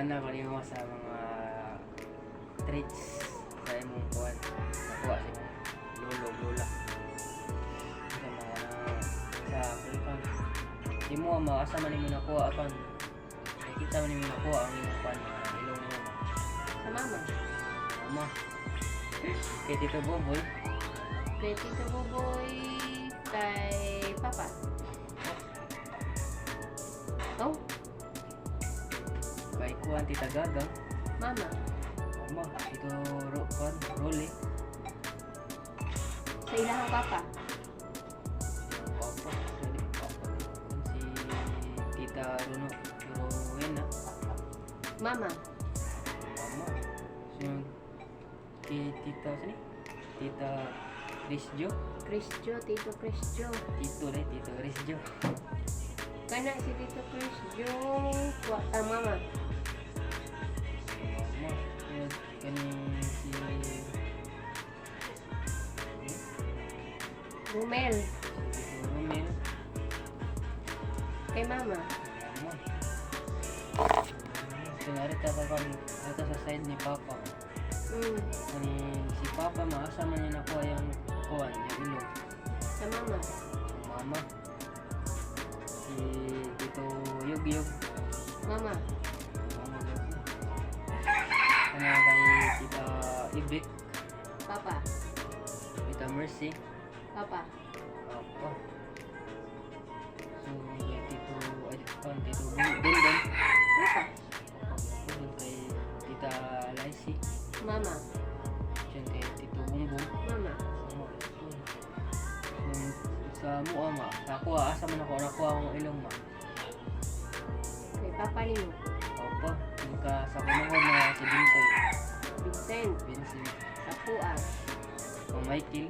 Ana ko nimo sa mga traits sa imong kuwan. Nakuha sa imong lolo, lola. Sa mga sa kuwan. Di mo asa man nimo nakuha apan. Kita man nimo nakuha ang imong kuwan ilong mo. Sa mama. Mama. Kay Tito Boboy. Kay Tito Boboy. Kay Papa. Oh, Kay kuwan Tita Gaga. mama. Mama, Tito kuwan Rolly. Sa ilahang papa. Papa, si Tita Rowena. Mama. Mama. So, kay Tita, sini? Tita Crisjo. Crisjo, Tito Crisjo. Tito Crisjo. Kana si Tito Crisjo. Mama. Mama. Kaya kaning si... Rumel. Tito Romel. Kay mama. Mama. So, narita ka kan ito sa side ni Papa. Ani si Papa maasa man niya nakuha yung kuwan, yung ilong. Sa mama. Mama. Si Tito Yugyug. Mama. Mama Yugyug. Ano kay Tita Ibik. Papa. Tita Mercy. Papa. Apa. So kay Tito Tito Bundon. Papa. Bundon kay Tita Laisi. Mama. Diyan kay Tito Bumbong. Mama. Sa mo ama, ako asa man ako nakuha akong ilong ma. Kay Papa nimo. Opo, ka sa panahon na si Bintoy. Vincent. Vincent. Sa Pua. O Michael.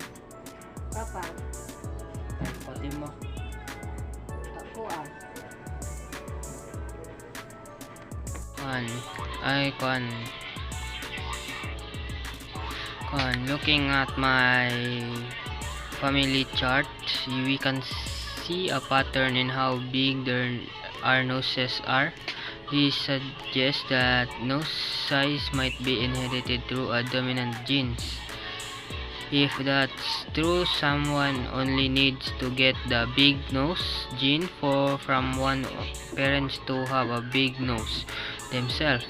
Papa. Fatima. Sa Pua. Looking at my family chart, we can see a pattern in how big our noses are. This suggests that nose size might be inherited through a dominant genes. If that's true, someone only needs to get the big nose gene from one parents to have a big nose themselves.